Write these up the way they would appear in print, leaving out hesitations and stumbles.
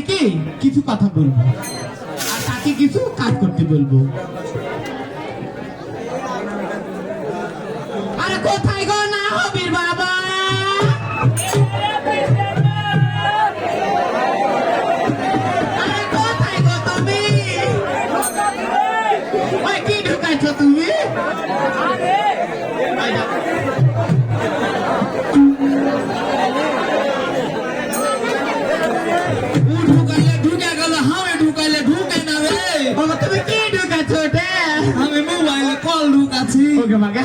থেকে কিছু কথা বলবো আর তাকে কিছু কাজ করতে বলবো। আরে কোথায় গো না হবির বাবা? আরে কোথায় গো তুমি? ওই কি ঢুকাইছো তুমি?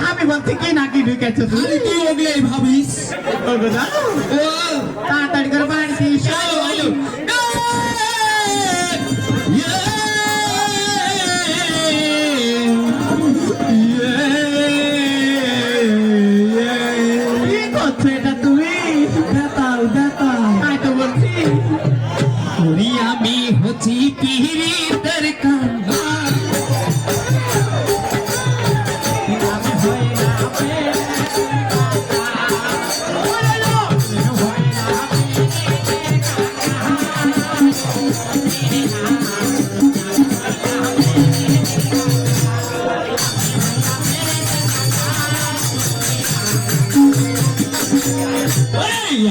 আমি বলছি কি নাকি ঢুকেছো তুমি? তুই ওগুলোই ভাবিস। তাড়াতাড়ি করে বাড়িতে কি করছো এটা তুমি? বেতাল বেতাল তাই তো বলছি। আমি হচ্ছি পীড়িতের কান্না।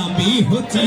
আমি হচ্ছি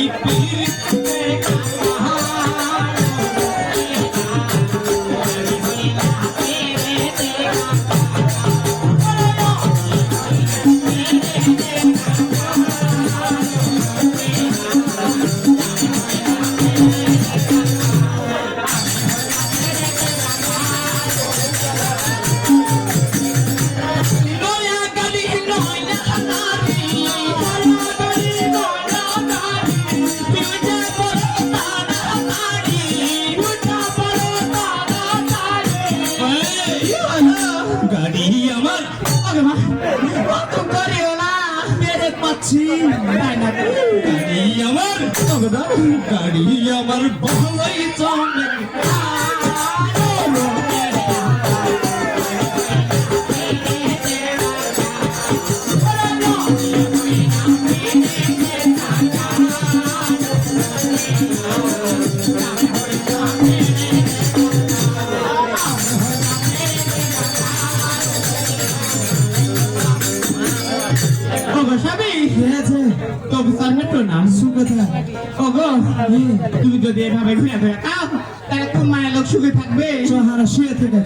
গাড়ি আমার গাড়ি আমার ভালোই চলে। তুমি যদি এভাবে ঘুরে ঘুরে খাও তাহলে কোন মায়ের লোক সুখে থাকবে? শুয়ে থেকে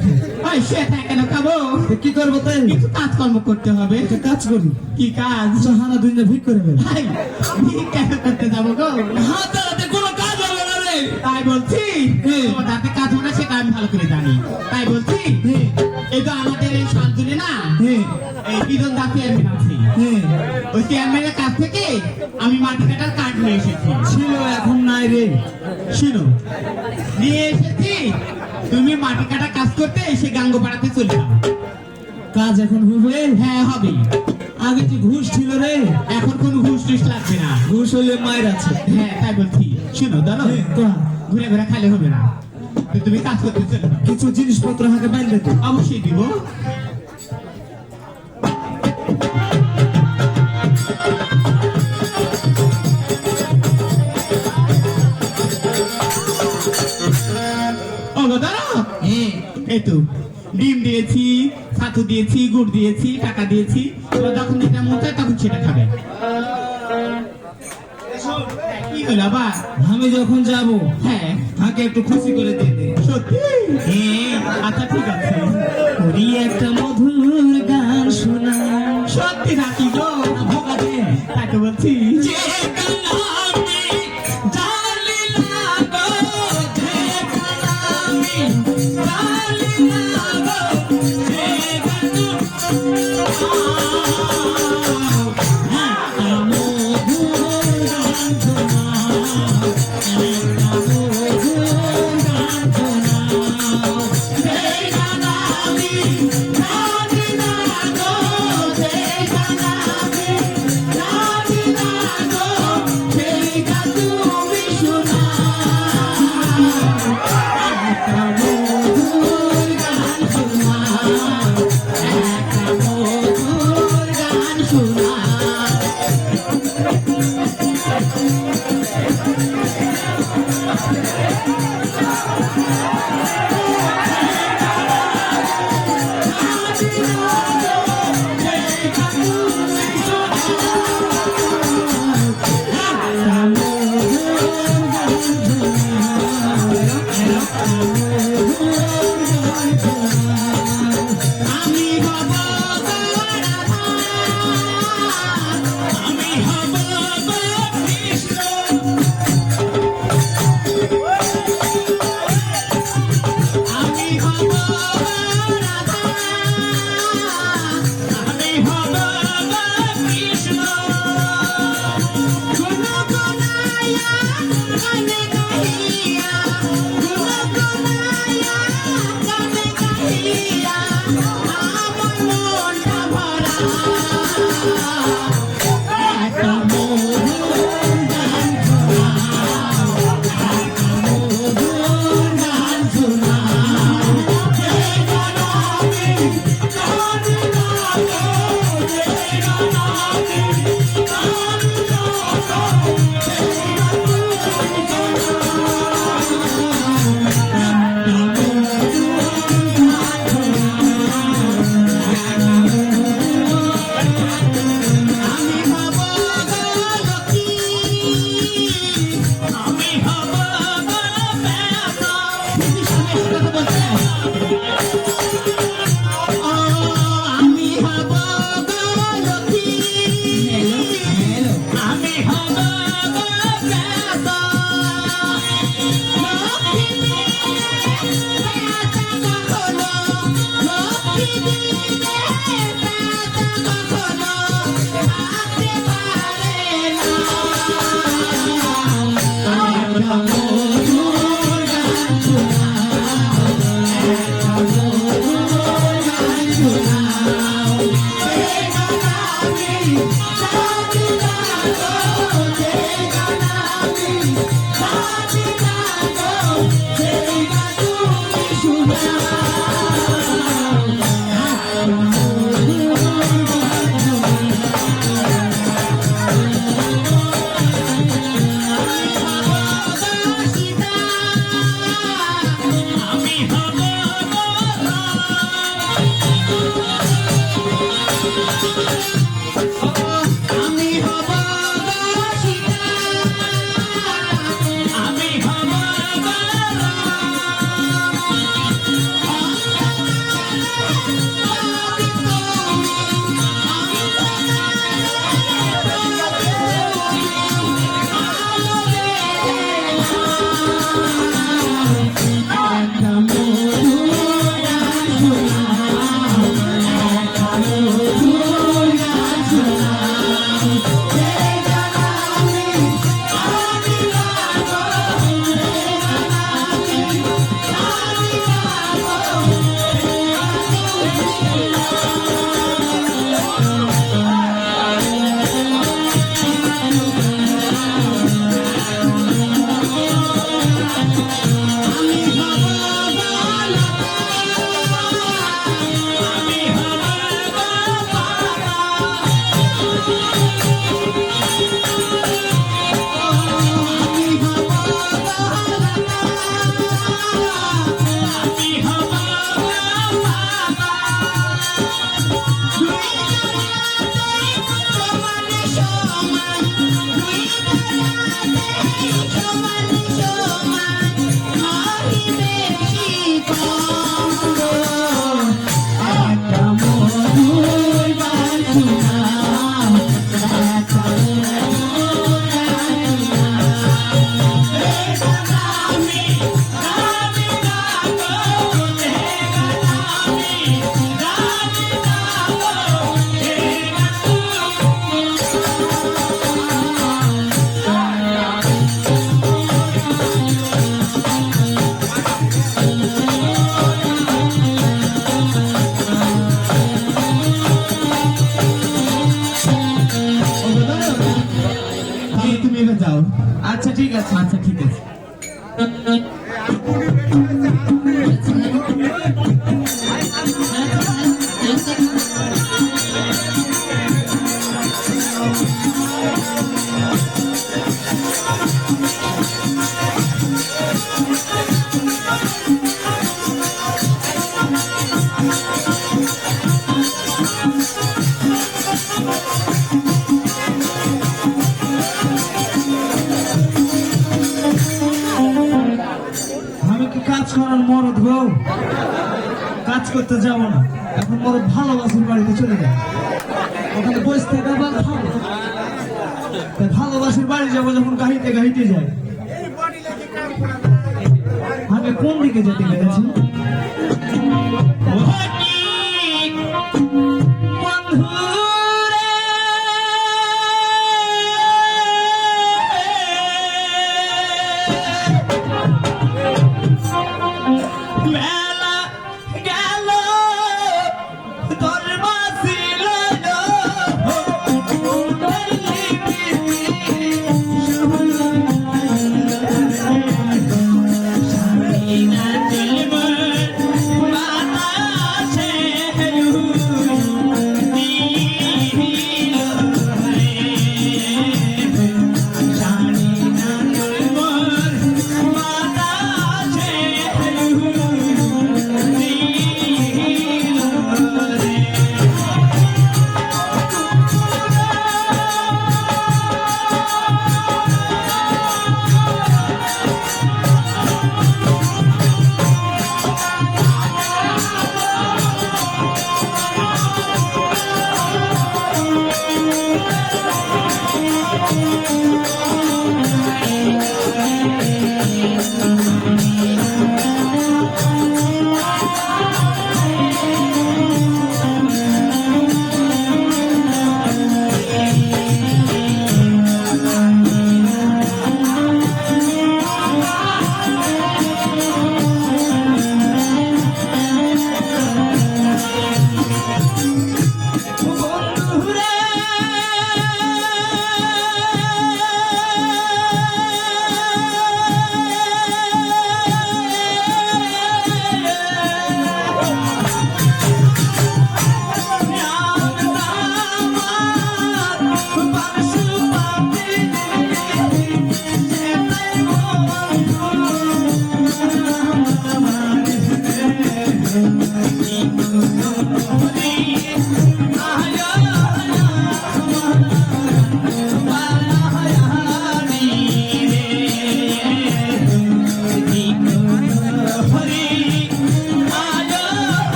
শুয়ে থাকে কেন খাবো? কি করবো তাই? কিছু কাজকর্ম করতে হবে। কাজ করি। কি কাজ? সারা দিন ভিক করে ভিক কেন করতে যাবো গো? হাতে কোনো কাজ হবে না রে। তাই বলছি হাতে কাজ হবে না সেটা আমি ভালো করে জানি। তাই বলছি এই তো আমাদের এই শান্তনে না এই বিজন দা চেয়ারম্যান আছে, ওই চেয়ারম্যানের কাছ থেকে আমি মাটি কাটার কাঠ নিয়ে এসেছি। ছিল এখন নাই রে। শুনো, নিয়ে এসেছি। তুমি মাটি কাটা কাজ করতে এসে গাঙ্গপাড়াতে চলে যাও। কাজ এখন হবে? হ্যাঁ হবে। আগে যে ঘুষ ছিল রে, এখন কোন ঘুষ টুস লাগবে না। ঘুষ হলে মায়ের আছে। হ্যাঁ তাই বলছি। শুনো দাদা, ঘুরে ঘুরে খালে হবে না, তুমি কাজ করতে চলে যাও। কিছু জিনিসপত্র হাতে বাইরে অবশ্যই দিব। ডিম দিয়েছি, ছাতু দিয়েছি, গুড় দিয়েছি, টাকা দিয়েছি। যখন যেটা মন চায় তখন সেটা খাবে। কি হলো আবার? আমি যখন যাব হ্যাঁ তাকে একটু খুশি করে দিয়ে দে। সত্যি? আচ্ছা ঠিক আছে। ওই একটা মধুর গান শোনা। সত্যি নাকি গো? ভোগা দে। তাকে বলছি আচ্ছা ঠিক আছে, আচ্ছা ঠিক আছে। কাজ করার মরদ গো, কাজ করতে যাব না, এখন মরদ ভালোবাসার বাড়িতে চলে যায়, ওখানে বসে থেকে আবার খাবো। তাই ভালোবাসার বাড়ি যাবো যখন গাড়িতে গাড়িতে যাই। আগে কোন দিকে যেতে পেরেছি? মেলা গেল তোর বাসিল না চলব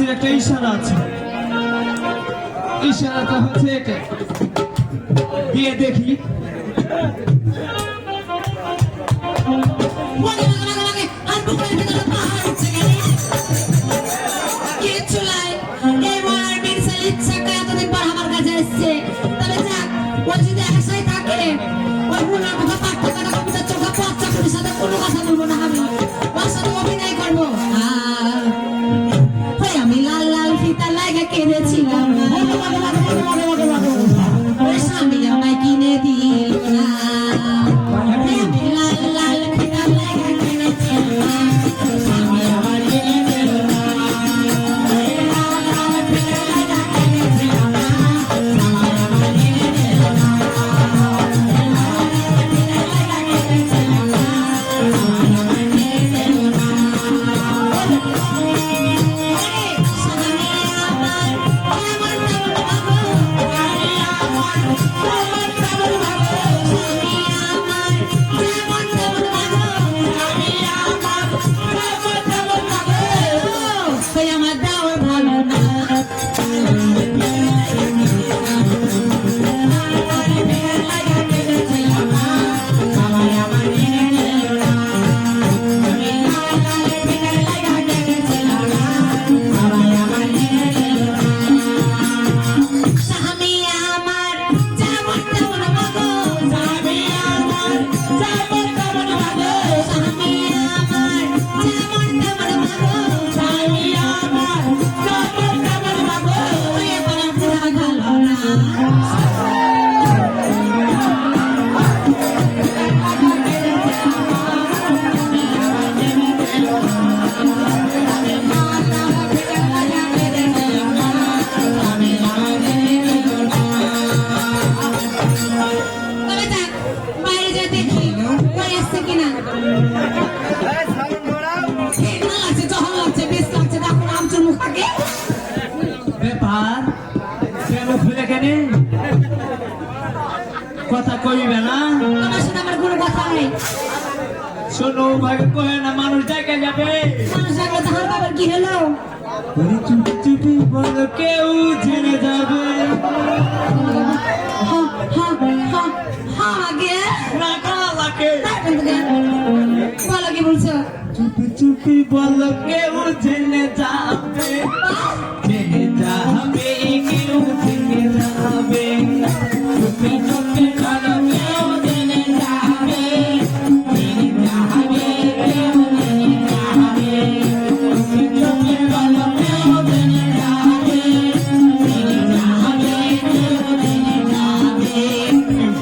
কাছের একটা ইশারা আছে, ইশারাটা হচ্ছে এটা, দিয়ে দেখি। আমি লাল লাল ফিতা লাগা কিনেছিলাম, স্বামী আমায় কিনে দিল না। আমি লাল লাল ফিতা লাগা কিনেছিলাম, স্বামী আমার কিনে দিল না। লাল লাল ফিতা লাগা কিনেছিলাম, স্বামী আমার কিনে দিল না। আমার দাওয়ার ভালো না। ব্যাপার কেন খুলে কেন কথা কইবে না? তোমার সাথে আমার কোনো কথা নেই। শোনো ভাগে কহে না, মানুষ দেখে যাবে। মানুষ দেখলে তাহার বাবার কি হলো? চুপি চুপি বলো কেউ জেনে যাবে। না কালাকে বলো কি বলছো? চুপি চুপি বলো কেউ জেনে যাবে, জেনে যাবে, কেউ জেনে যাবে। চুপি চুপি বলো কেউ জেনে যাবে, জেনে যাবে, কেউ জেনে যাবে। চুপি চুপি বলো কেউ জেনে যাবে, জেনে যাবে, কেউ জেনে যাবে।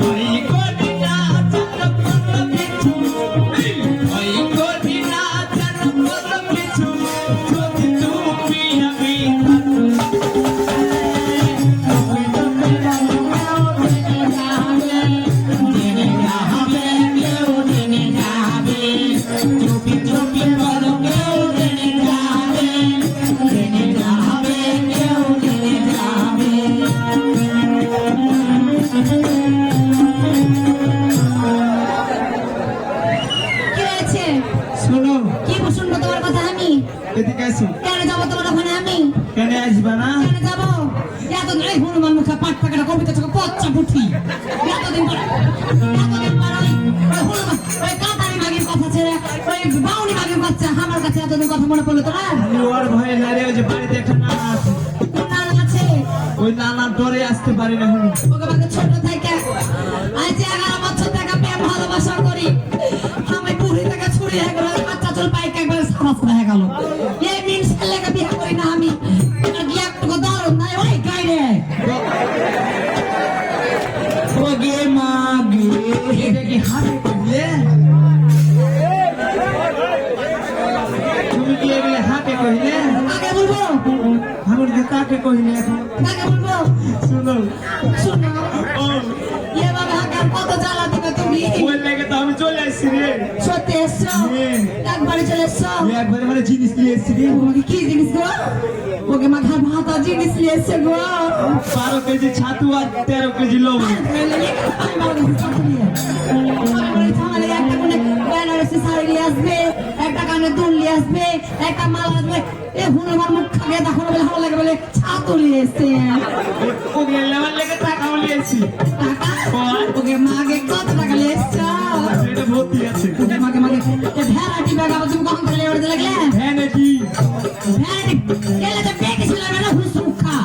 ওই কঠিনা চন্দ্র কিছু, ওই কঠিনা চন্দ্র কিছু, যদি তুমি আমি কি হয়েছে? শোনো, কি শুনবো তোমার কথা আমি? এদিকে আসো। কেন যাবো তোমার ওখানে আমি? কেন আসবা না? কেন যাবো? এতদিন এই হনুমান মুখে পাট পাকাটা কবিতা চোখে পচ্চা পুঠি। এতদিন পর ওই হনুমান ওই কাতারি মাগির কথা ছেড়ে ওই বাউনি মাগির বাচ্চা আমার কাছে এতদিন কথা মনে পড়লো তোমার? আমি ওর ভয়ে না রে, ওই যে বাড়িতে একটা নানা আছে, কোন নানা আছে? ওই নানার ডরে আসতে পারি না। হুম, ওকে আমাকে ছোট থেকে আজ 11 বছর থেকে প্রেম ভালোবাসা করি, আমি বুড়ি থেকে ছুরি একবার বাচ্চা চল পাইক একবার সারাস হয়ে গেল। এই মিন ছেলেকে বিয়ে করি না আমি, আর কি একটু দরদ নাই ওই গাইরে। ওগে মাগে এটা কি হাতে কইলে? তুমি কি এগুলো হাতে কইলে? আগে বলবো, আমার যে তাকে কইলে এখন আগে বলবো, শুনো। শোনো ও এভাবে হাকার কত জ্বালা দিবে তুমি? ওই লেগে তো আমি চলে আসছি রে। সত্যি এসছো? একবারে চলে এসছো? একবারে মানে জিনিস নিয়ে এসছি রে। ওকে কি জিনিস গো? ওকে মাখার ভাতা জিনিস নিয়ে এসছে গো। 12 কেজি ছাতু আর 13 কেজি লবণ। আমি একটা কোনে বেনারসি শাড়ি নিয়ে আসবে, একটা কানের দুল নিয়ে আসবে, একটা মালা আসবে। এ হুন আমার মুখ খাগে দেখো বলে ভালো লাগে বলে ছাতু নিয়ে এসছে। ওগুলো লেবার লেগে টাকাও নিয়েছি। টাকা ওকে মাগে কত টাকা নিয়ে এসছো? এটা ভর্তি আছে। ওকে মাগে মাগে এ ভ্যারাইটি ব্যাগ আবার তুমি কখন করে ওড়তে লাগলে? হ্যাঁ নাকি? ভ্যারাইটি গেলে তো পেটি ছেলে বেলা হুস মুখা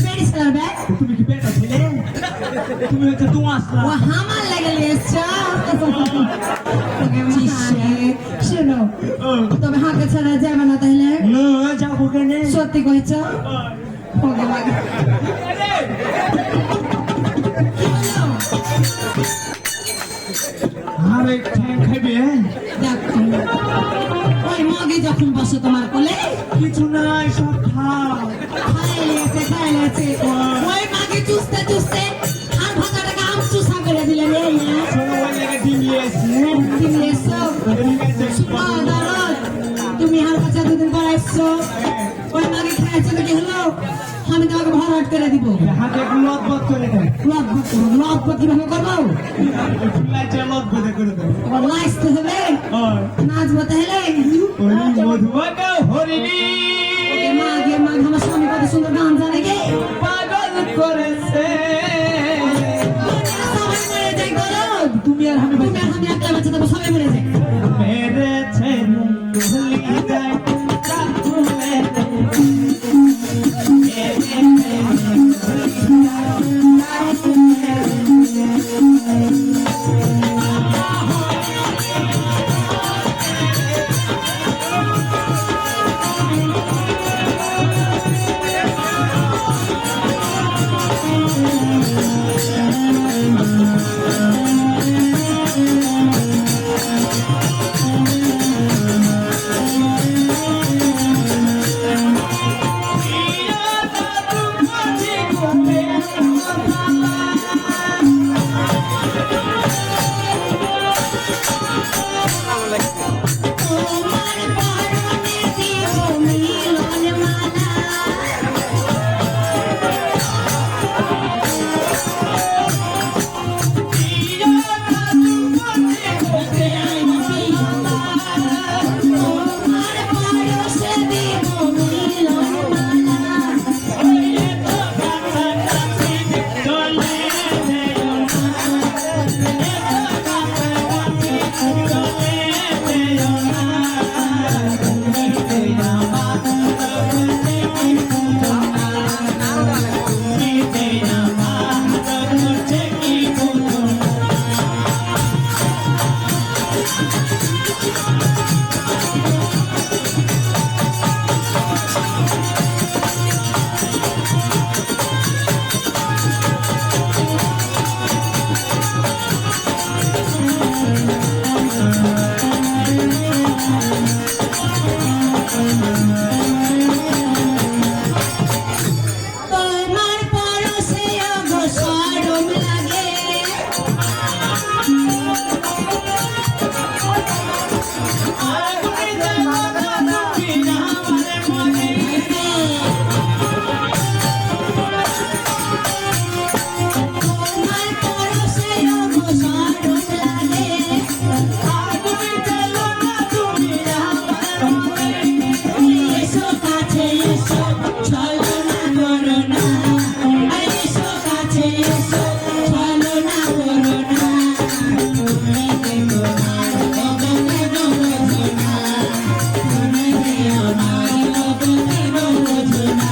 পেটি ছেলে ব্যাগ তুমি কি বেটা ছিলে? তুমি হচ্ছে তুমি আসলা। ও হামার লাগে নিয়ে এসছো। ওকে মাগে শোনো তবে হাঁকে ছাড়া যাবে না তাহলে? না যাবো কেন? সত্যি কইছো? ওকে মাগে আরে ঠ্যাং খাইবে? দেখো ওই মাগে যখন বসে তোমার কোলে কিছু নাই, সব খাও। খাইলেছে ওই মাগে চুষতে চুষতে আর ভাতাটাকে আম চুষা করে দিলে রে না শোনো, ওই লেগে ডিম নিয়েছি। তুমি এসো তুমি আর কাছে দুদিন পর আসছো ওই মাগে খেয়েছো তো কি হলো? আমি তোমাকে ভরাট করে দিব। হাতে একটু লটবট করে দেয়। লব্ব কিভাবে করবো? লাইটে লটবট করে দেয়। এবার নাচতে হবে, নাচবো তাহলে। মধুবাকা হরিণী মাগে মাগে আমার স্বামী কত সুন্দর গান জানে গে। পাগল করেছে। সবাই মরে যায় গরদ। তুমি আর আমি তুমি আর আমি একটা বাচ্চা দেবো সবাই মরে যায়। মেরেছে ভুলি যায় চাকু তোমার পরনে দিব মিলন মালা। তোমার পরশে দিব মিলন মালা। তোমার পরশে ওগো শরম লাগে। তোমার পরশে ওগো শরম লাগে। এসো কাছে এসো চলো না করো না। এসো কাছে এসো চলো না করো না। তুমি দেখো না কবে কেন বোঝো না। তুমি দেখো না কবে কেন বোঝো না।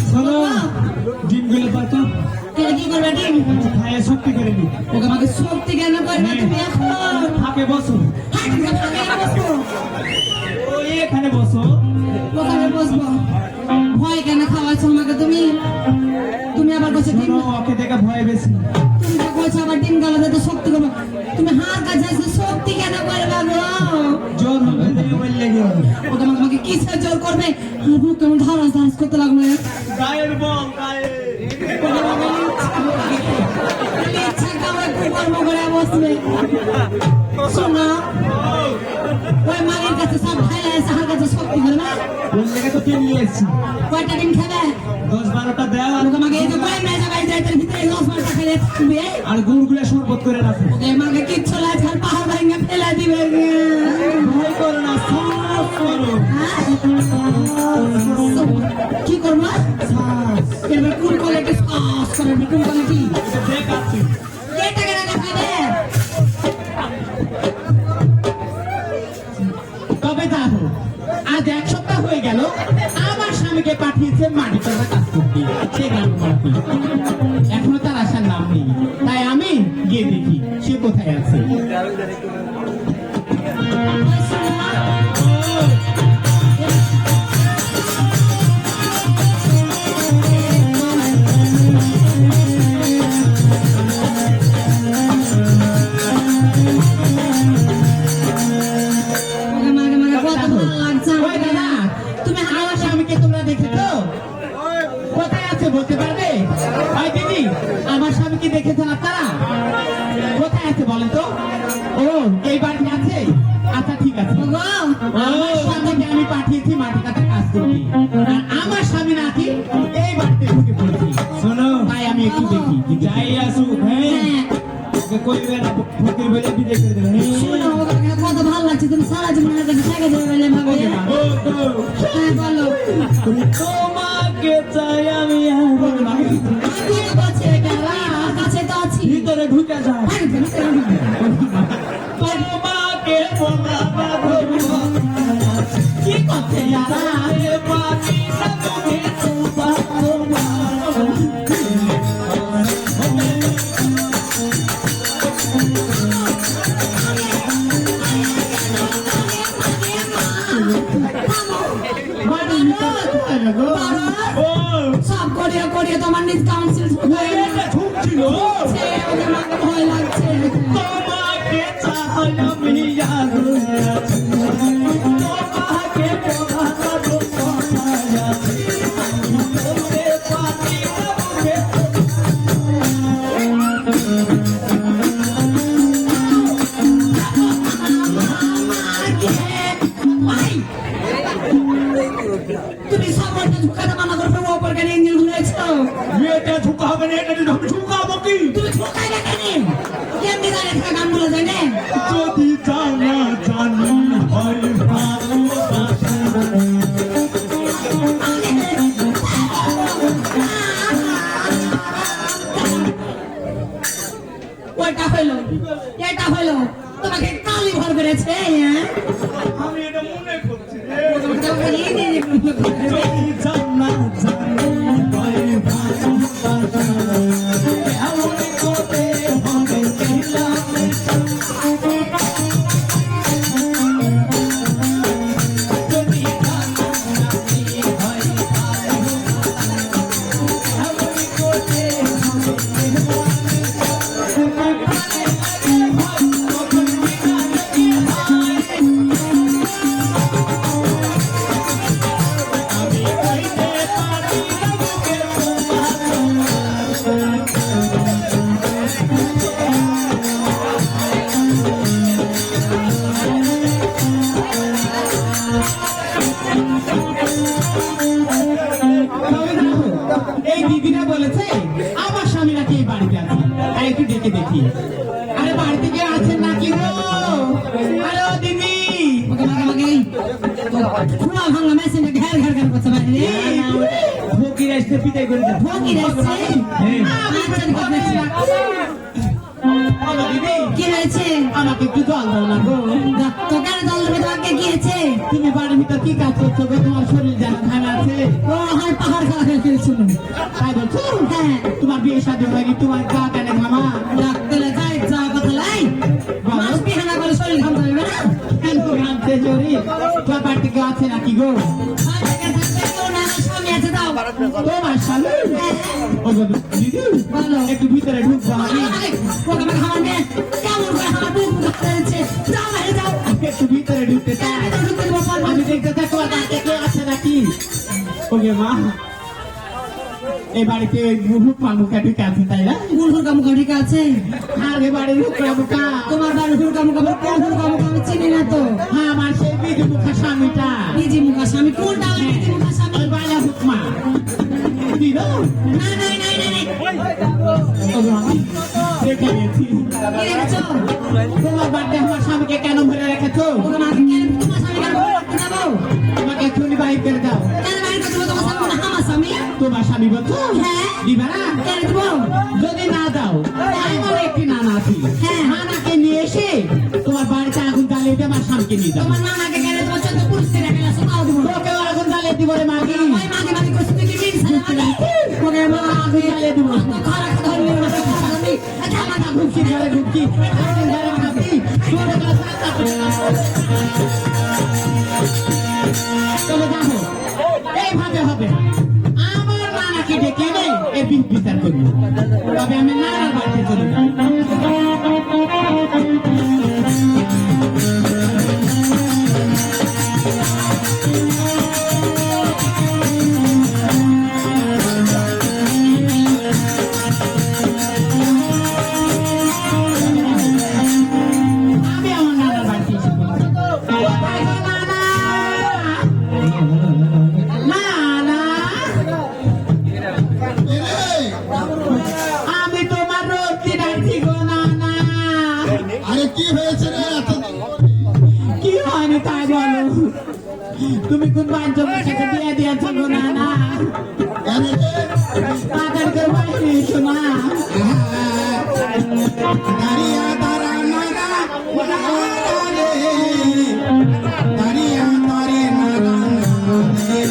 শোনো, ডিমগুলো পাতো। কে কি করবে ডিম? খায় শক্তি করে নি। ওকে আমাকে শক্তি কেন করবে তুমি এখন? ফাঁকে বসো। হাই তুমি ফাঁকে বসো। ওই এখানে বসো। ওখানে বসবো। ভয় কেন খাওয়াচ্ছো আমাকে তুমি? তুমি আবার বলছো ডিম শোনো, ওকে দেখে ভয় বেশি। তুমি তো বলছো আবার ডিম গালা তো শক্তি করবো। তুমি হার কাছে এসে শক্তি কেন করবে গো? জোর হবে বললে লেগে হবে। ও তোমাকে কিসের জোর করবে? আমার বুক কেমন ধারাস ধারাস করতে লাগলো। গায়ের বল গায়ে। ইচ্ছা কামড়ে কুকর্ম করে বসবে। শোনো, ওই মায়ের কাছে সব খাইলে সাহার কাছে শক্তি করে না। ওর লেগে তো কিনে নিয়ে এসছি। কয়টা দিন খাবে? 10-12টা দেওয়া ও তোমাকে এই যে কয় মেয়ে যাবে এই যে এটার ভিতরে 10-12টা খাইলে থাকবে। আর গুড়গুলো শরবত করে রাখো। ওকে মাকে কিচ্ছু লাগে আর পাহাড় ভেঙে ফেলে দিবে। ভয় করো না, সাহস করো। কি করবো? সাহস। এবার কোন কোয়ালিটি সাহস করবে? কোন কোয়ালিটি? দেখাচ্ছি। এটা কেন দেখাবে? তবে যাবো, আজ 1 সপ্তাহ হয়ে গেল আমার স্বামীকে পাঠিয়েছে মাটি কাটা কাজ করতে, সে গ্রাম বাড়াতে। এখনো তার আসার নাম নেই, তাই আমি গিয়ে দেখি সে কোথায় আছে। মাকে মাকে কত ভালো লাগছে ওই দাদা, তুমি আমার স্বামীকে তোমরা দেখেছো? কোথায় আছে বলতে পারবে? ওই দিদি, আমার স্বামীকে দেখেছেন আপনারা? কোথায় আছে বলেন তো? ও, এই বাড়িতে আছে? আচ্ছা ঠিক আছে। গো আমার স্বামীকে আমি পাঠিয়েছি মাটি কাটা কাজ করতে, আর আমার স্বামী নাকি এই বাড়িতে ঢুকে পড়েছে। শোনো, তাই আমি একটু দেখি যাই আসুক, হ্যাঁ, ওকে কইবে না, ফকির বলে বিদায় করে দেবে। শোনো, ওকে কত ভালো লাগছে। তুমি সারা জীবন আমার কাছে থেকে দেবে বলে ভাবে। ও তো, হ্যাঁ বলো। তোমাকে চাই আমি আর। আমি কাছে গেলা কাছে তো আছি। ভিতরে ঢুকে যাও। আরে ভিতরে ঢুকবে। তোমাকে বলাবো কি করছে যারা? পানি না তোকে তোমার বাড়ির ভিতরে কোথায় গো? ও সব করিয়ে করিয়ে তোমার নিজ কাউন্সিল এটা ঢুকছিল। ওদের মাকে ভয় লাগছে। তোমাকে চাই আমি আর। তোমাকে বলাবো কোথায় আছি? তোকে পানি না তোকে তুমি সামনে ঝুঁকাতে মানা করবে ওপর কেন ইঞ্জিন ঘুরেছো? এটা ঝুঁকা হবে না, এটা যদি আমি ঝুঁকাবো কি? তুমি ঝুঁকাই না কেন? কেমনি গানে থাকা গানগুলো জানে? যদি জানা জানি হয় ভালোবাসা। ওইটা হইলো এটা হইলো তোমাকে কালি ভর করেছে। হ্যাঁ আমি এটা মনে করছি রে। তোমাকে যদি জানা জানি হয় ভালোবাসা। এমন করে হবে দিলাম। যদি জানা জানি হয় ভালোবাসা। এমন করে হবে দিলাম। তবে দেখো, এই দিদিরা বলেছে আমার স্বামী নাকি এই বাড়িতে আছে, তাই একটু ডেকে দেখি। আরে বাড়িতে কেউ আছেন নাকি গো? আরে ও দিদি, ভাঙা মেশিনে ঘের ঘের ঘের করছে বাইরে। ফকির আসতে পিটাই করে দেব। ফকির আসছে? বলো দিদি, কি হয়েছে? আমাকে একটু জল দাও না গো। তো কেন জল দেবে? তোমাকে কি হয়েছে? তুমি বাড়ির ভিতর কি কাজ করছো গো? তোমার শরীর যেন ভাঙা আছে। ও হয় পাহাড় খেলা খেলে ফেলছিল। তাই বলছো? হ্যাঁ তোমার বিয়ে শাদী হয়নি, তোমার গা কেন ঘামা? ডাক্তারে যাই যা কথা লাই মাছ বিহানা করে শরীর ঘামতে হবে না। কেন ঘামছে শরীর? তোমার বাড়িতে কেউ আছে নাকি গো? আর থেকে থাকতে কেউ না, আমার স্বামী আছে, দাও তোমার স্বামী ও গো, দিদি বলো। একটু ভিতরে ঢুকবো আমি ওকে খাওয়ান দে কেমন করে আমার বুক ধরেছে যাও বাইরে যাও একটু ভিতরে ঢুকতে চাই ঢুকতে দেবো পারবো আমি দেখতে থাকবো আর বাড়িতে কেউ আছে নাকি ওকে মা এই বাড়িতে ওই মুহুক মামুকা ঢুকে আছে তাই না গুলহুর কামুকা ঠিক আছে আর এ বাড়ির হুকা তোমার বাড়ি হুর কামুকা কোন হুর কামুকা আমি চিনি না তো হ্যাঁ আমার সেই বিজু মুখা স্বামীটা বিজি মুখা স্বামী কোনটা ওই বিজি মুখা স্বামী ওই বাইলা হুকমা দিল না না না না দেখে গেছি কি রেখেছো তোমার বাড়িতে আমার স্বামীকে কেন ভরে রেখেছো ওকে মাকে কেন তোমার স্বামী কেন করতে যাবো তোমাকে এক্ষুনি বাহির করে দাও কেন বাইরে করতে তোমার স্বামী না আমার স্বামী তোমার স্বামী বলছো হ্যাঁ। দিবা না কেন দেবো যদি না দাও আমার একটি নানা আছে হ্যাঁ। নানাকে নিয়ে এসে তোমার বাড়িতে আগুন জ্বালিয়ে দিয়ে আমার স্বামীকে নিয়ে যাও তোমার নানাকে কেন তোমার চোদ্দ পুরুষ কে রেখে আসো তাও দেবো তোকেও আগুন জ্বালিয়ে দিব রে মাগি ওই মাকে মাকে করছে তুই কি দিন ওকে মা আগুন জ্বালিয়ে দিব খারাপ ধরলি না আমি মাথা ঘুরছি ঘরে ঘুরছি আগুন ঘরে ঘুরছি তোর চলে যাবো এইভাবে হবে না। আমার নানাকে ডেকে নেই এ বিচার করবো তবে আমি নানার বাড়িতে চলে যাবো আমি আমার নানার বাড়িতে এসে বলছি, কোথায় গো নানা? নানা, আমি তোমার রোজকে ডাকছি গো নানা। আরে কি হয়েছে রে এত কি হয়নি তাই বলো তুমি কোন বাঞ্চকের সাথে বিয়ে দিয়েছো গো নানা কেন রে? তাড়াতাড়ি করে বাইরে এসো না দাঁড়িয়া দাঁড়া নারা রে দাঁড়িয়া দাঁড়ে নারা রে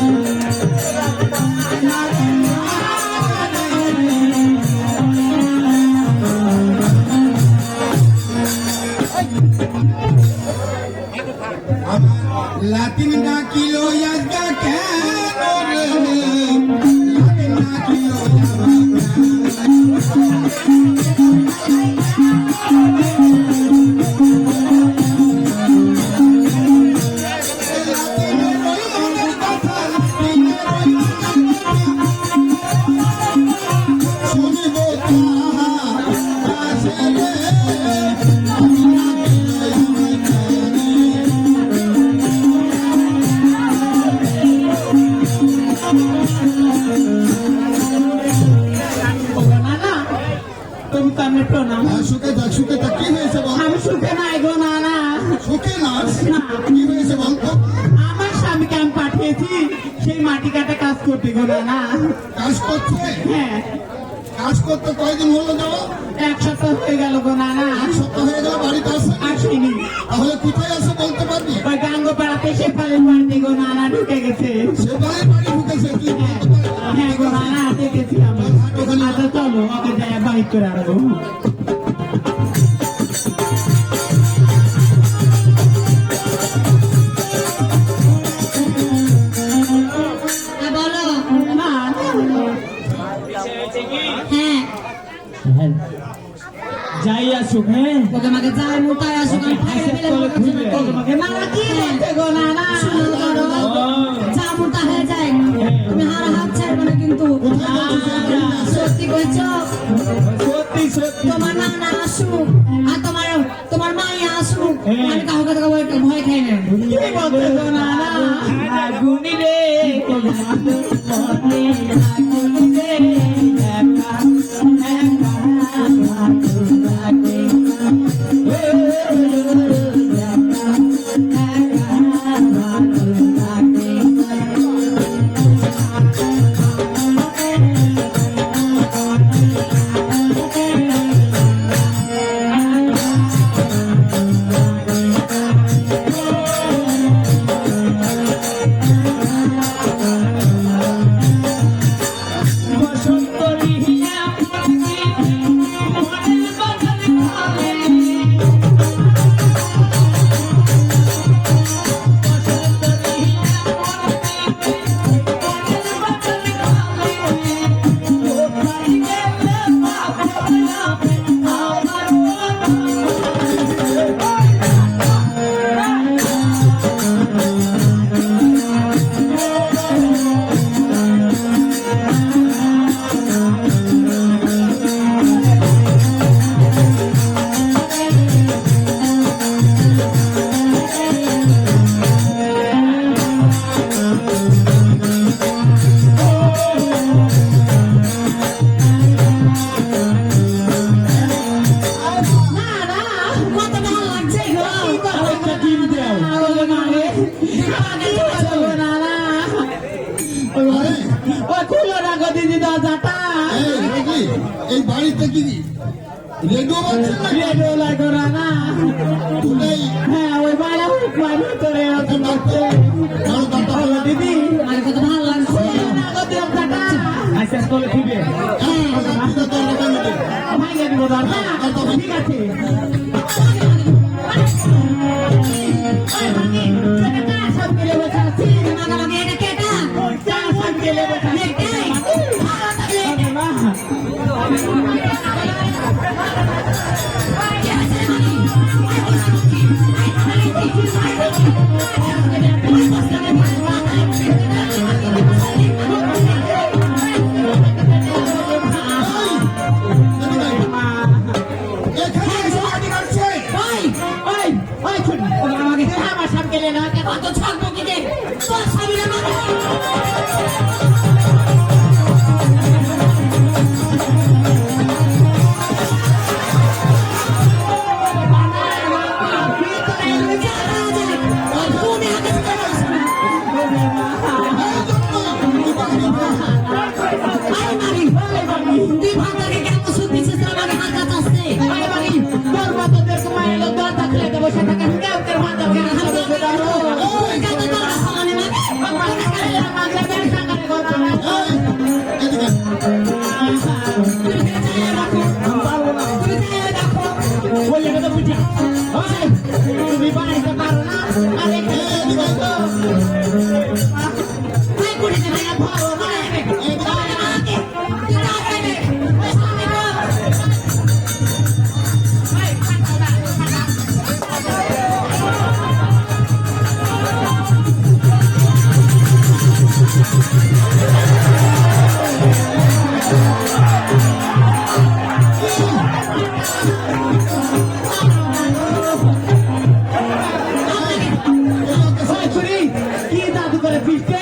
লাতিন ডাকিল আজকা কেন রে লাতিন ডাকিল শুনিব ও গো নানা তুমি তো আমি প্রণাম সুখে থাক সুখে থাক কি হয়েছে বল আমি সুখে নাই গো নানা সুখে নাচ না। কি হয়েছে বল তো আমার স্বামীকে আমি পাঠিয়েছি সেই মাটি কাটা কাজ করতে গো নানা কাজ করছে হ্যাঁ কাজ করতে কয়দিন হলো যাবো এক সপ্তাহ হয়ে গেল গো নানা এক সপ্তাহ হয়ে গেল বাড়িতে আসে আসেনি তাহলে কোথায় আছে বলতে পারবি ওই গাঙ্গপাড়াতে সে ফালের বাড়িতে গো নানা ঢুকে গেছে সে বাড়ি ঢুকেছে কি বলতে পারবি? হ্যাঁ গো নানা দেখেছি আমি আচ্ছা চলো ওকে যাই বাইক করে আনবো হ্যাঁ বলো না হ্যাঁ যাই আসুক হ্যাঁ ওকে মাকে যাই মোটায় আসো কারণ ফাইলে ফেলে তোমাকে নানা কি বলছে গো নানা শুরু করো যা মোটা হয়ে যায় তুমি হারা হাত ছাড়বে না কিন্তু সত্যি কইছো সত্যি সত্যি তোমার নানা আসুক আর তোমার মাই আসুক আমি কাউকে তো ভয় খাই না কি বলছে গো নানা আগুনি রে আগুনি রে একা বসন্ত এটা কি রেডিও বাজছে না রেডিও লাগো না তুই হ্যাঁ ওই বাইরে বাইরে তোরে ওকে বলতে ভালো কথা হলো দিদি আমার কত ভালো লাগছে না গো দেব টাকা আচ্ছা তোলে দিবে ভাইয়া দিব দরকার ঠিক আছে ওই ভাগি এটা সব গেলে বসে আছি আমাকে লাগে এটা কেটা চা সব গেলে বসে আছি এটাই ভালো থাকলে এখানে এসে পার্টি করছে ওই ওই ওই ছোট আমাকে আমার সব গেলে না কত ছাড়বো কি রে তোর স্বামীর আমাকে তুমি বাড়িতে পারো না আরে কি দাদু করে ফিরতে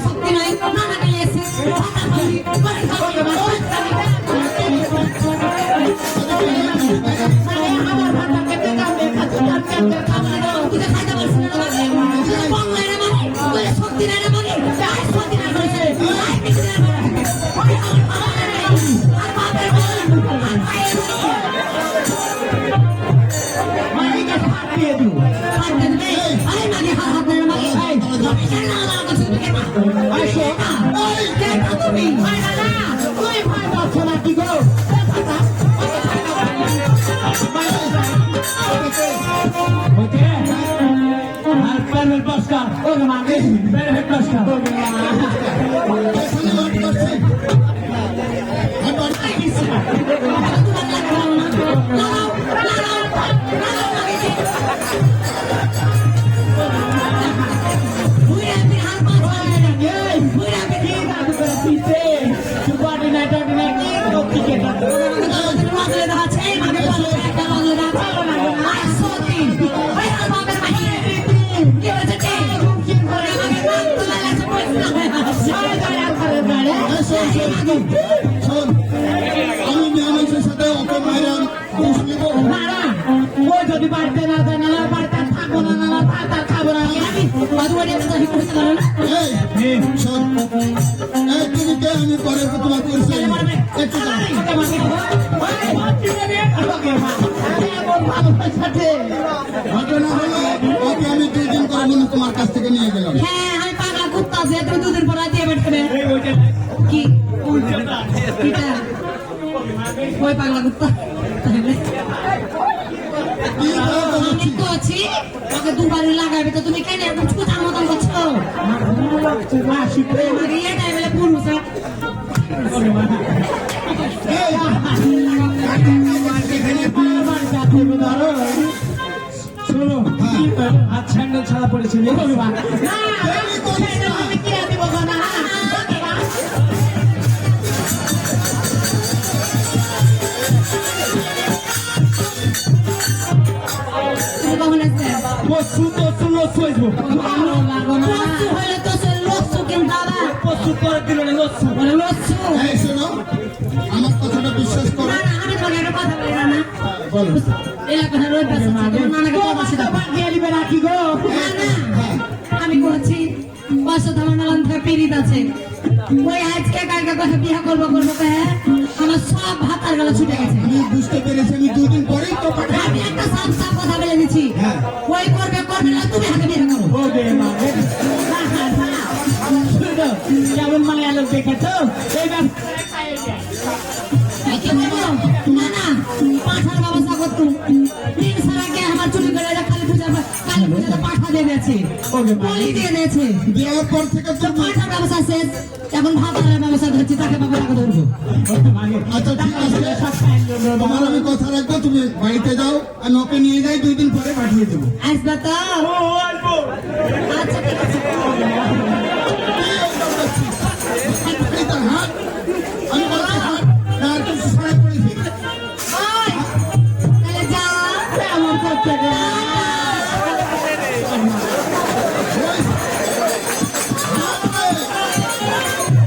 শক্তি নাই নানা গেছে আমার ভাতাকে দেখা দেখা খাইতে পারছি না বাংলা রে মানে শক্তি নাই রে মানে শক্তি নাই করেছে আর বাপের মালিকে ফাট দিয়ে দিও আরে মানে হাত ধরে মানে তুমি জানো না কিছু আসো তুমি ভাই দাদা তুই ভাই পাচ্ছ না কি গো ওকে আর প্যানেল পাস্কার ওকে মানে প্যানেল পাস্কার ওকে এখানে পার্টি করছে আমি পার্টি শোন আমি মেয়ে সাথে ওকে মায়ের ঘুষ নিব যদি বাড়িতে না যায় না বাড়িতে থাকবো না না তার খাবো না এই শোন এই তুমি কে আমি পরে তোমার করছি একটু ঘটনা হলো ওকে আমি 2 দিন পরে মনে তোমার কাছ থেকে নিয়ে গেলাম হ্যাঁ আমি পাগলা কুত্তা আছে তুমি দুদিন পর দিয়ে বেড়ে কি কিটা ওই পাগলা কুত্তা কি বলবো আমি তো আছি ওকে দুবারই লাগাবে তো তুমি কেন এরকম কুতার মতন করছো আমার ইয়ে টাইমে পুরুষ এই শোনো হাত স্যান্ডেল ছাড়া পড়েছিল কখন আসছে শুনো লস্যু হইব ভালো লাগো না লস্যু হলে তো সে লস্যু কিন্তু আবার প্রস্তুত করে দিল না লস্যু বলে লস্যু এই শোনো আমার কথাটা বিশ্বাস করো না না আমি তোকে একটা কথা বলি না বলো এলাকাটা রয়ে পাশে তোমার নানাকে কথা সেটা বাদ দিয়ে দিবে নাকি গো না না আমি বলছি বছর তোমার নালান থেকে পিরিত আছে ওই আজকে কালকে কথা বিয়া করবো করবো কে আমার সব ভাতার গলা ছুটে গেছে আমি বুঝতে পেরেছি আমি দুদিন পরেই তো পাঠাই আমি একটা সাফ সাফ কথা বলে দিচ্ছি হ্যাঁ। ওই করবে করবে না তুমি হাতে বিয়ে করো ও বে মা রে। শুনো, কেমন মায়া লোক দেখেছো এই ব্যবসায় খাইয়ে যায়। কি বলবো না না পাঠার ব্যবস্থা করতো তিন সাল আগে আমার চুরি করে কালী পূজা পাঠা দিয়ে দিয়েছে বলি দিয়ে দিয়েছে দেওয়ার পর থেকে তো তো পাঠার ব্যবস্থা শেষ এখন ভাতারের ব্যবস্থা ধরছি তাকে বাবা টাকা ধরবো আচ্ছা ঠিক আছে সব খাইয়ে দেবো। তোমার আমি কথা রাখবো তুমি বাড়িতে যাও আমি ওকে নিয়ে যাই 2 দিন পরে পাঠিয়ে দেবো আসবে তো আচ্ছা ঠিক আছে এই তার হাত আমি বলছি হাত না আর কিছু সারা করেছি ওই তাহলে যা কেমন করছে রে?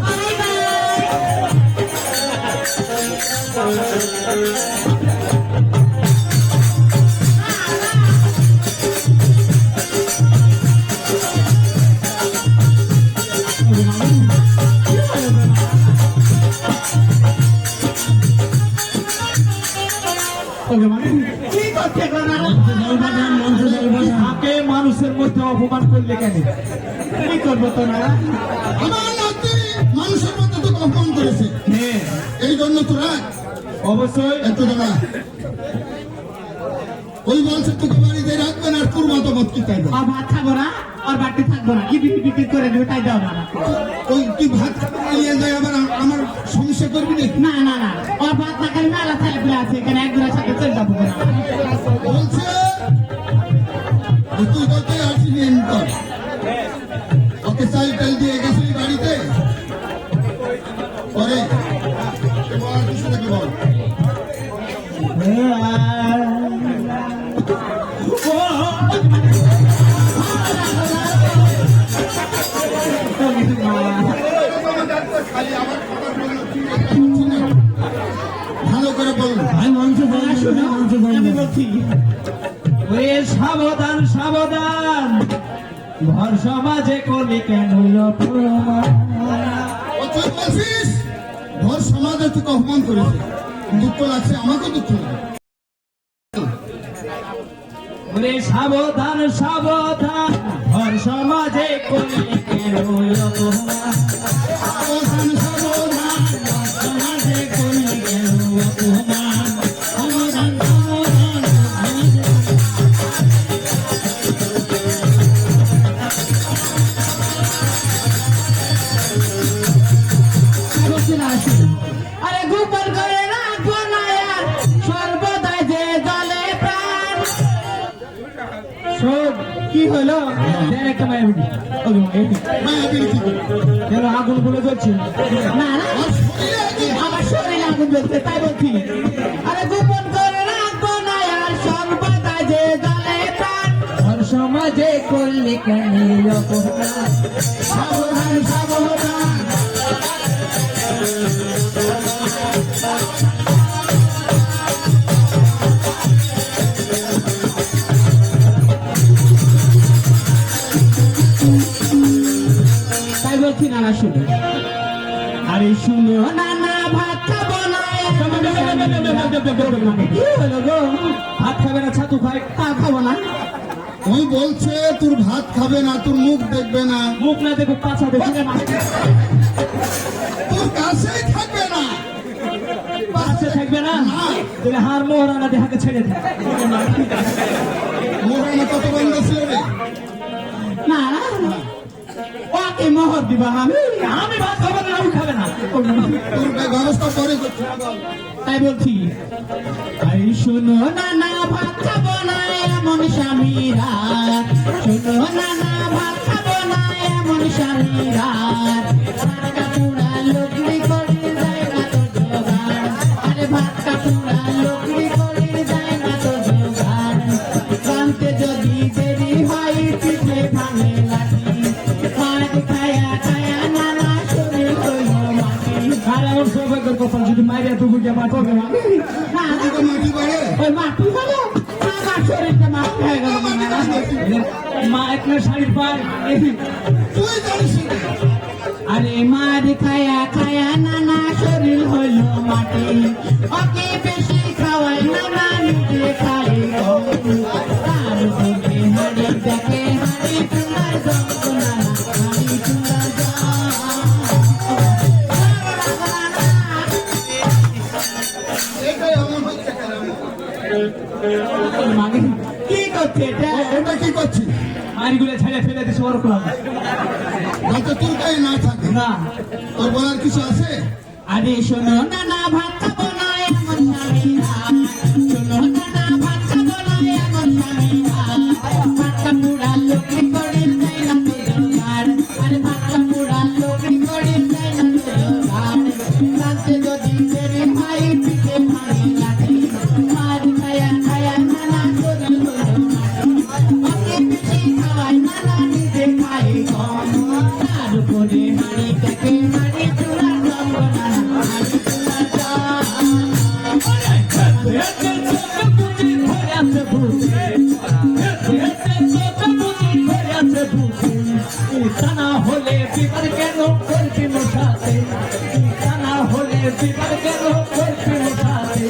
বাই বাই কি করছে গো না? তাকে মানুষের মধ্যে অপমান করলে কেন কি করবো তোমরা? আমার নাতি মানুষের মধ্যে তো অপমান করেছে হ্যাঁ এই জন্য তো রাখ অবশ্যই একটু দাঁড়া ওই বলছে তোকে বাড়িতে রাখবে না আর তোর মতামত কি তাই বল? আর ভাত খাবো না আর বাড়িতে থাকবো না কি বিক্রি বিক্রি করে দেবো তাই দাও না আমাকে। ওই তুই ভাত নিয়ে যাই আবার আমার সমস্যা করবি নাকি না না না ওর ভাত না খালি মেলা ছেলে পেলে আছে এখানে একজনের সাথে চলে যাবো না বলছে যে তুই কত আসি নিয়ে কর ওকে চাল টাল দিয়ে গেছিলি বাড়িতে পরে বল কিছু নাকি বল ভালো করে বলুন আমি বলছি ওরে সাবধান সাবধান ঘর সমাজে করলি কেন অপমান? ও তুই বলছিস ঘর সমাজে তোকে অপমান করেছে দুঃখ লাগছে আমাকে দুঃখ লাগে ওরে সাবধান সাবধান ঘর সমাজে করলি কেন অপমান? সাবধান সাবধান সমাজে করলি কেন অপমান? সাবধান সাবধান আরে গোপন করে রাখবো না আর সর্বদাই যে জলে প্রাণ শোন কি হলো দেখ একটা মায়ের বিটি মায়া বিড়ি কেন আগুন বলে যাচ্ছে না না আমার শরীর আগুন জ্বলছে তাই বলছি আরে গোপন করে রাখবো না আর সর্বদাই যে জলে প্রাণ ঘর সমাজে করলি কেন অপমান? সাবধান সাবধান তাই বলছি নানা শুনো আরে শুনো নানা ভাত খাবো না কি হলো গো ভাত খাবে না ছাতু খায় তা খাবো না ওই বলছে তোর ভাত খাবে না তোর মুখ দেখবে না মুখ না দেখো পাছা দেখো তোর কাছেই থাকবে না পাশে থাকবে না তাহলে হার মোহরানা দেহাকে ছেড়ে দেয় মোরানা কত বন্ধ ছিল রে না না ওকে মোহর দিবা আমি আমি ভাত খাবো না আমি খাবে না তোর ব্যবস্থা পরে করছি তাই বলছি আরে শুনো নানা ভাত খাবো না এমন স্বামীরা শুনো নানা ভাত খাবো না এমন স্বামীরা ভাত কাপুরা লুকড়ি করে যায় না তো জোগান আরে ভাত কাপুরা লুকড়ি করে যায় না তো জোগান জানতে যদি দেরি হয় পিঠে কপাল যদি মাইরে দুপুর গিয়ে মাঠ হবে না না, তোকে মাটি বাড়ে ওই মাটি হলো আমার শরীরটা মাটি হয়ে গেল মা একটা শাড়ির পায় তুই জানিস না। আরে মার খায়া খায়া নানা শরীর হলো মাটি ওকে বেশি খাওয়াই নানা নিজে খাই তার বুকে হাড়ি দেখে হাড়ি চুলার জঙ্গ নানা হাড়ি চুলার এটাই আমার হচ্ছে কেন? কি করছে এটা এটা কি করছিস? মারিগুলো ছেড়ে ফেলে দিছে ওর কোলাম যাতে তোর গায়ে না থাকে। না তোর বলার কিছু আছে? আরে শোনো নানা ভাত খাবো না এমন স্বামীরা শোনো নানা ভাত খাবো না এমন স্বামীরা ভাতটা পুরা লোকরি করে দেয় না তো জোগাড় আরে ভাতটা পুরা লোকরি করে দেয় না তো জোগাড় রাতে যদি দেরি হয় পিঠে ভারী লাগে মার খায়া খায়া নানা শরীর হলো মাটি ওকে বেশি খাওয়াই নানা নিজে খাই কম তার উপরে হাড়ি দেখে হাড়ি চূড়া জঙ্গ নানা হাড়ি চূড়া টানা হলে বিবার কেন করবি মশাতে টানা হলে বিবার কেন করবি মশাতে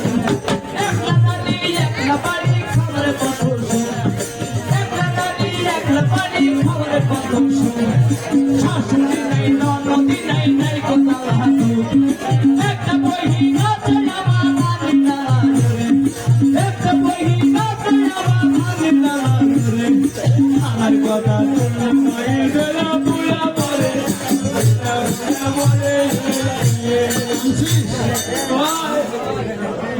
একলা নালি একলা বাড়ি খাবার কত একলা নালি একলা বাড়ি খাবার কত শাশুড়ি নাই ননদি নাই নাই কোথাও হাতু একটা বহি আছে আমার ভাগিনা একটা বহি আছে আমার ভাগিনা আমার কথা শুনে গেলা পুরা মরে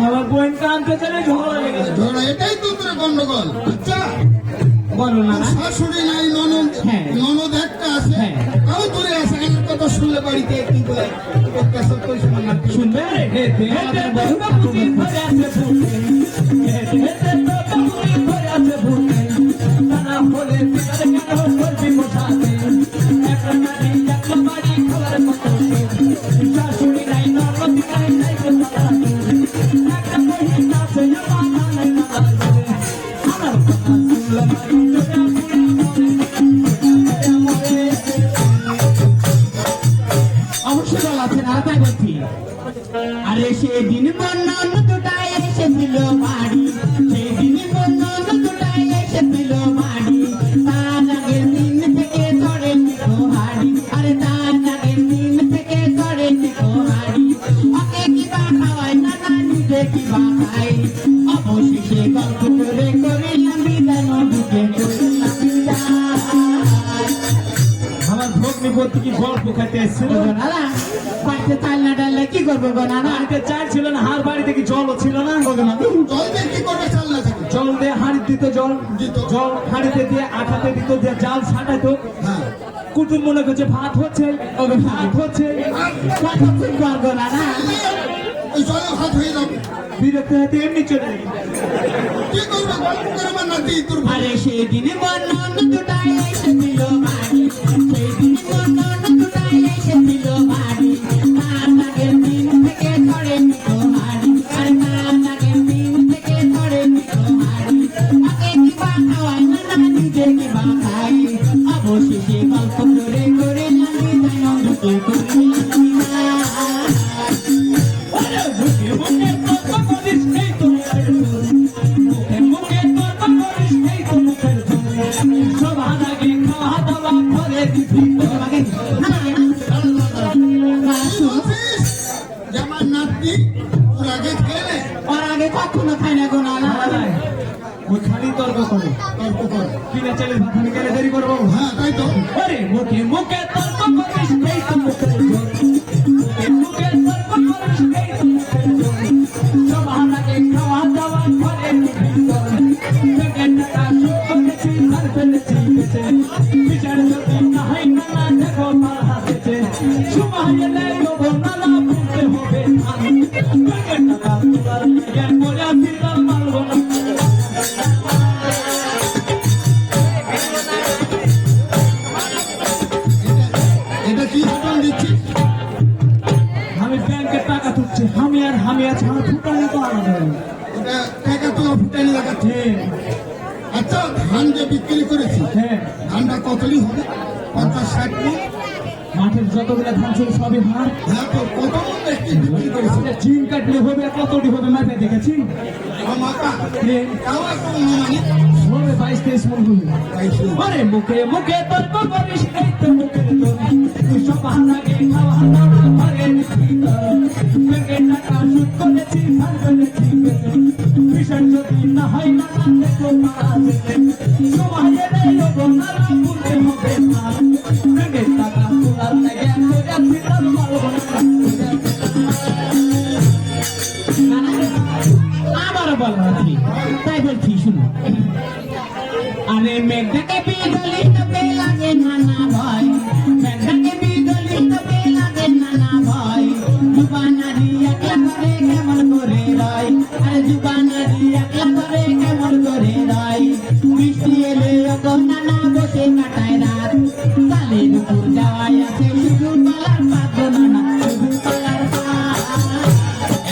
আমার বোন কানতে চলে ঝগড়া লেগেছে ধরো এটাই তো তোর গন্ডগোল। আচ্ছা বলো না তোর শাশুড়ি নাই, ননদ হ্যাঁ। ননদ একটা আছে, হ্যাঁ। তাও দূরে আছে। আমার কথা শুনলে বাড়িতে কি বলে প্রত্যাশা করিস না। শুনবে অবশ্যই বলা আছে না তাই বলছি আরে সেদিন বন্যন দুটাই এসেছিল বাড়ি সেদিন বন্যন দুটাই এসেছিল বাড়ি তার আগের দিন থেকে ধরে নিকো হাড়ি আরে তার আগের দিন থেকে ধরে নিকো হাড়ি ওকে কিবা খাওয়াই নানা নিজে কিবা খাই অবশেষে গল্প করে করিলাম বিদায় নদীকে করিলাম বিদায় আমার ভগ্নি বলতে কি গল্প খাইতে এসেছিল নানা বাড়িতে চাল না ডাললে কি করবো গো নানা বাড়িতে চাল ছিল না হার বাড়িতে কি জলও ছিল না জল দিয়ে কি করবে? চাল না থাকে। জল দিয়ে হাঁড়ি দিত জল দিত। জল হাঁড়িতে দিয়ে আঠাতে দিত দিয়ে জাল ছাটাইতো হ্যাঁ। কুটুম মনে করছে ভাত হচ্ছে ভাত হচ্ছে কত ঠিক করবো নানা ওই জলে হাত হয়ে যাবে। বিরক্ত হতে এমনি চলে গেল। কি করবে? গল্প করে আমার নাতি তোর ভাই। আরে সেদিন বন্যন দুটাই এসেছিল বাড়ি সেদিন বন্যন দুটাই এসেছিল বাড়ি তার আগের দিন থেকে ধরে নিকো হাড়ি আর তার আগের দিন থেকে ধরে নিকো হাড়ি ওকে কিবা খাওয়াই নানা নিজে কিবা খাই অবশেষে গল্প করে করে লাগি তাই নদীকে করিলাম বিদায়। আরে মুখে মুখে তর্ক করিস এই তো মুখের জোর। মুখে মুখে তর্ক করিস এই তো মুখের জোর। সবার আগে খাওয়া দাওয়া করে দিবি তোমাকে বলছিস যে আমার নাতি তোর আগে খেলে ওর আগে কখনো খাই না গো নানা ওই খালি তর্ক করে তর্ক কর। কিনা চালের ভাত আমি কেন দেরি করবো হ্যাঁ তাই তো। আরে মুখে মুখে তর্ক করিস এই তো মুখের জোর। মুখে মুখে তর্ক করিস এই তো মুখের জোর। সবার আগে খাওয়া দাওয়া করে দিবি তোর। থেকে টাকা সুদ করেছি আর ফেলেছি বেঁচে। বিচার যদি না হয় নানা দেখো মার হাতেছে। সময় এলে লোভো নানা ভুলতে হবে আমি। থেকে টাকা তোলার লেগে মজা দিলাম মারবো না। এটা কি বেতন দিচ্ছিস? আমি ব্যাংকে টাকা তুলছি আর আমি আছে আমার ফুটানি তো আলাদা ওটা টাকা তো ফুটানি লাগাচ্ছে। হ্যাঁ আচ্ছা ধান যে বিক্রি করেছি হ্যাঁ ধানটা কতই হবে? 50-60 মণ? মাঠের যতগুলো ধান ছিল সবই হার হ্যাঁ তো কত মণ একটি বিক্রি করেছি? চিন কাটলে হবে কতটি হবে মাঠে দেখেছি আমাকা হ্যাঁ, তাও একটু অনুমানিক হবে 22-23 মন হবে পাইছি। আরে মুখে মুখে তর্ক করিস এই তো মুখে তুই সব হান্নাকে খাওয়া হান্না মারে ব্যাংকে টাকা সুদ করেছি ধার করেছি ভীষণ যদি না হয় না দেখো মারা যেতে সময়ে নেই ওগো নারা ভুলতে হবে না ব্যাংকে টাকা তোলার থেকে করে আছি তার মারবো আবারও বলবো কি তাই বলছি শুনো আরে মেঘটাকে বিজলি তোকে লাগে নানা ভয় মেঘটাকে বিজলি তোকে লাগে নানা ভয় জুবানারি একলা করে কেমন করে রয় আরে জুবানারি একলা করে কেমন করে রয় বৃষ্টি এলে ওগো নানা বসে কাটায় রাত কালের উপর যাওয়ায় আছে শুধু পালার পাত নানা শুধু পালার পাত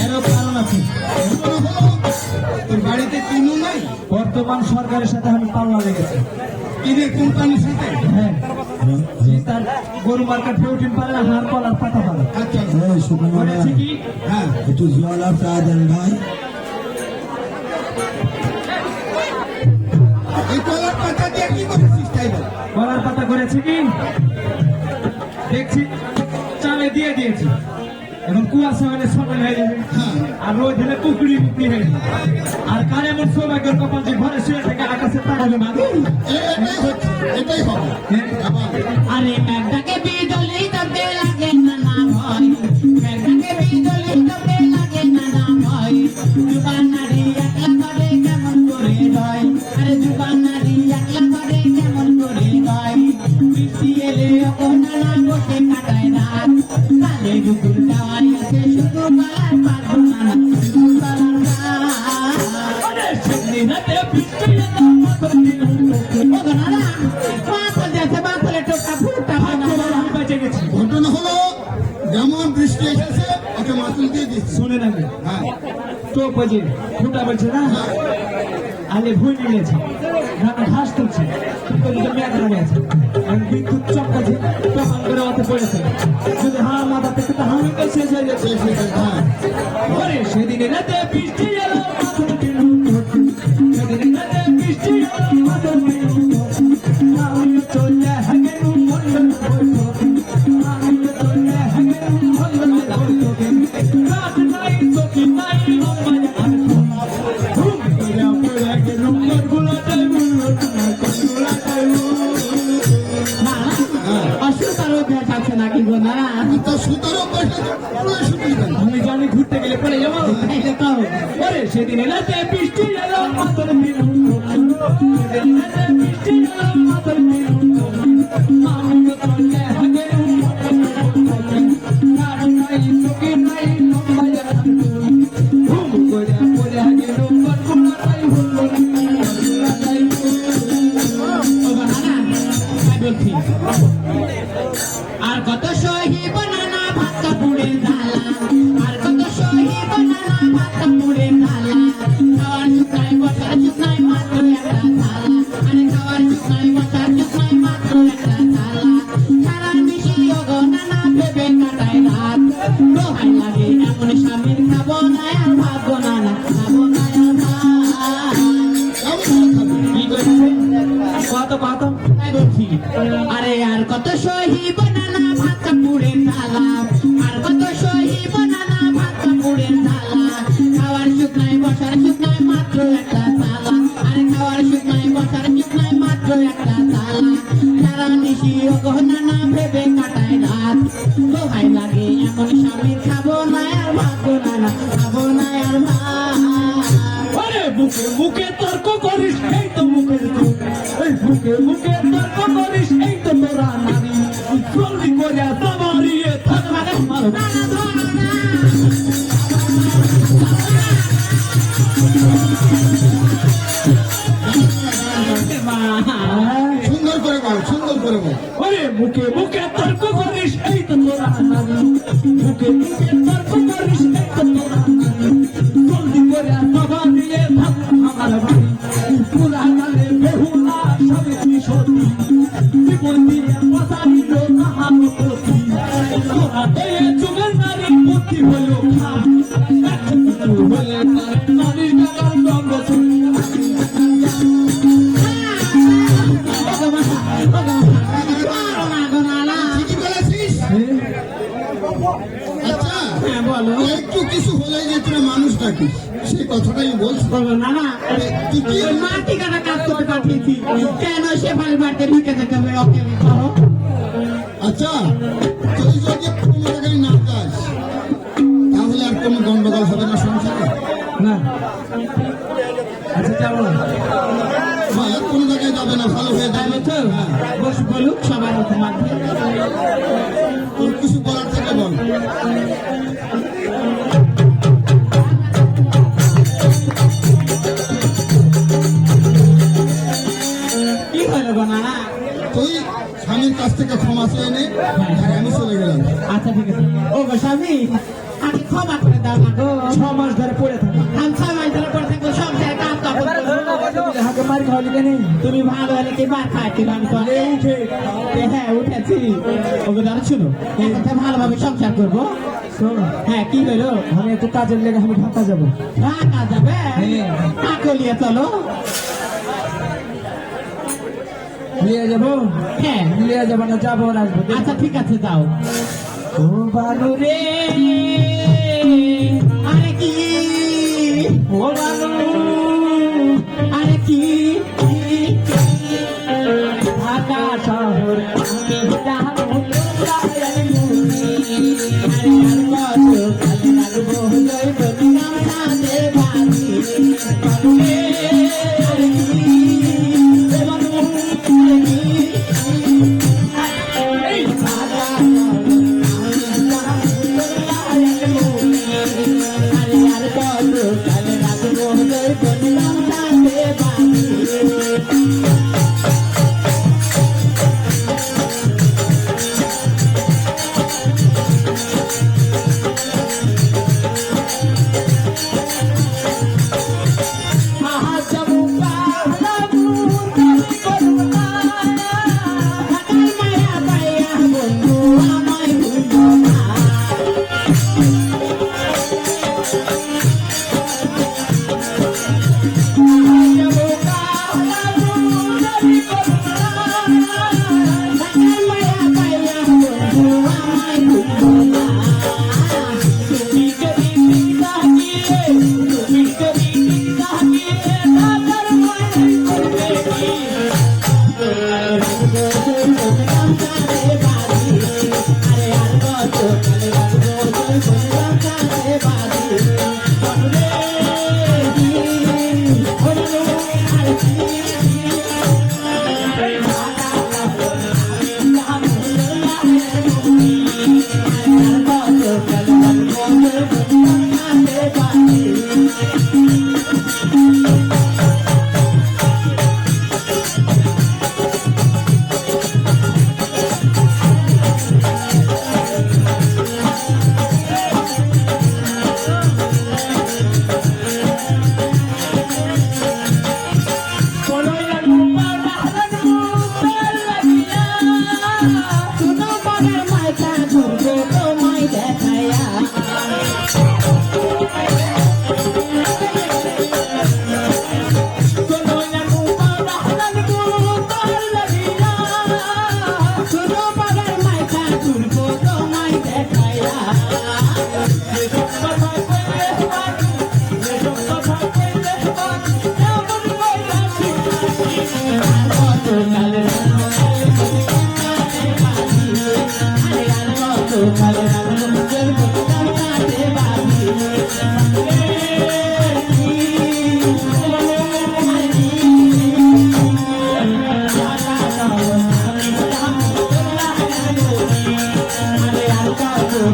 এরও কারণ আছে তোর বাড়িতে কিনু নাই? বর্তমান সরকারের সাথে আমি পাল্লা লেগেছি কিনে কোম্পানির সাথে? হ্যাঁ যে তার গরু মার্কেট প্রোটিন পারে না হাড় পালার পাতা পারে আচ্ছা করেছে কি হ্যাঁ একটু জল আপনার দেন ভাই। এই কলার পাতা দিয়ে কি করেছিস তাই বল? কলার পাতা করেছে কি দেখছি চালে দিয়ে দিয়েছি এখন কুয়াশা হলে সকাল হয়ে যাবে হ্যাঁ আর রোদ হলে পুকুরি মুক্তি হয়ে যাবে আর কার এমন সৌভাগ্যের কপাল যে ঘরে শুয়ে থেকে আকাশে তাকাবে মাগে এটাই হচ্ছে এটাই হবে আবার আরে মেঘটাকে বিজলি তোকে লাগে নানা ভয় মেঘটাকে বিজলি তোকে লাগে নানা ভয় জুবানারি একলা করে কেমন করে রয় আরে জুবানারি একলা করে কেমন করে রয় বৃষ্টি এলে ওগো নানা বসে কাটায় রাত কালে দুপুর যাওয়াই আছে শুধু পালার পাত নানা শুধু পালার পাত সেদিন রাতে বৃষ্টি এলো মাথর দিল ওগো নানা পাথর যাচ্ছে পাথরে টোকা ফুটা বানা আমি বেঁচে গেছি ঘটনা হলো যেমন বৃষ্টি এসেছে ওকে মাতুল দিয়ে দিচ্ছি। শুনে নাকি হ্যাঁ তো বাজে ফুটা বলছে না আলে ভুল নিয়েছে রাতে ঘাস তুলছে মেঘ লাগে আছে আমি বিদ্যুৎ চমকাছে তখন করে অত পড়েছে যদি হাঁ মাথা থেকে তো হামি শেষ হয়ে যাচ্ছে শেষ হয়ে গেছে, হ্যাঁ ওরে সেদিনে রাতে বৃষ্টি এলো মাথর দিল সেদিনে রাতে বৃষ্টি এলো মাথর দিল আমি চলে হাগেনু মল্ল আমি চলে হাগেনু মল্ল রাত নাই সকি নাই আমার আর ঘুম করে পড়ে গেল মোর গুলাটাই গুলাটাই অসুতার অভ্যাস আছে নাকি গো না তো সুতরাং পয়সা পুরো শুকিয়ে গেল। আমি জানি ঘুরতে গেলে পড়ে যাবো এটা তো ওরে সেদিন রাতে বৃষ্টি এলো মাথর মিলু সেদিন রাতে বৃষ্টি এলো মাথর মিলু আমি তো চলে হাগেনু রাত নাই সকি নাই লম্বাই ঘুম করে পড়ে গেল মোর গুলাটাই গুলাটাই ওগো নানা তাই বলছি আর কত সহিব নানা ভাত কাপড়ের জ্বালা আর কত সহিব নানা ভাত কাপড়ের জ্বালা খাওয়ার শুকনায় বসার শুকনায় মাত্র একটা জ্বালা আরে খাওয়ার শুকনায় বসার শুকনায় মাত্র একটা জ্বালা সারা মিশি ওগো নানা ভেবে কাটায় রাত দোহাই লাগে এমন স্বামীর খাবো না আর ভাবো নানা খাবো না আর ভাত কি করছে কত কত তাই বলছি আরে আর কত সহিব নানা ভাত কাপড়ের ঢালা আর কত সহিব নানা ভাত কাপড়ের ঢালা খাওয়ার শুকনায় বসার শুকনায় মাত্র একটা তালা আরে খাওয়ার শুকনায় বসার শুকনায় মাত্র একটা তালা সারা নিশি ওগো নানা ভেবে কাটায় রাত দোহাই লাগে এমন স্বামীর খাবো না আর ভাবো নানা খাবো না আর ভাত আরে বুকে বুকে তর্ক করিস এই তো মুখের দুধ এই বুকে বুকে তর্ক করিস এই তো তোরা নারী জলদি করে তোমারিয়ে থাকবে মারো নানা ধরো না সুন্দর করে বল সুন্দর করে বল। ওরে মুখে মুখে তর্ক করিস এই তো তোরা নারী মুখে মুখে তর্ক করিস এই তো তোরা মতি পসারিল কাহানো পতি তোরা এই যুগের নারী পতি হলো খাম একটু হলে নারী গাগার সঙ্গ ঠিকই বলেছিস। আচ্ছা হ্যাঁ বলো একটু কিছু হলে যে তোরা মানুষ ডাকিস সেই কথাটাই বলছি। বলো না না তুই কি ওই মাটি কাটা কাজ করতে পাঠিয়েছি কেন সে বাড়ি বাড়িতে ঢুকে যেতে হবে ওকে ধরো আচ্ছা তুই যদি কোনো জায়গায় না যাস তাহলে আর কোনো গন্ডগোল হবে না সংসারে? না আচ্ছা যাবো না বা আর কোনো জায়গায় যাবে না, ভালো হয়ে যাবে। তো বস বলুক সবার মাধ্যমে তোর কিছু বলার থেকে বল। কি হলো গো না তুই স্বামীর কাছ থেকে ক্ষমা চেয়ে নে, আর আমি চলে গেলাম। আচ্ছা ঠিক আছে ও গো স্বামী আমি ক্ষমা করে দাও না গো 6 মাস ধরে পড়ে থাকা আমি 6 মাস ধরে পড়ে থাকবো সব জায়গায় কাজ কাপড় করবো। হাতে মার খাওয়ালি কেন তুমি ভালো হলে কি বার খাচ্ছি আমি তো উঠে হ্যাঁ উঠেছি ওকে দাঁড়া শুনো এখন তো ভালোভাবে সংসার করবো শোনো হ্যাঁ কি বলো আমি একটু কাজের লেগে আমি ঢাকা যাবো ঢাকা যাবে হ্যাঁ। আকলিয়া চলো নিয়ে যাবো হ্যাঁ নিয়ে যাবো না যাবো আর আসবো আচ্ছা ঠিক আছে যাও ও বানু রে আরে কি ও বানু আরে কি ঢাকা শহর আমি যাবো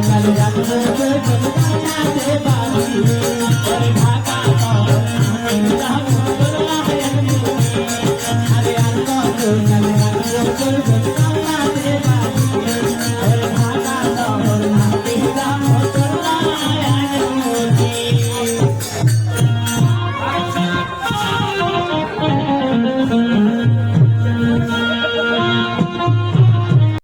কালে রাখবো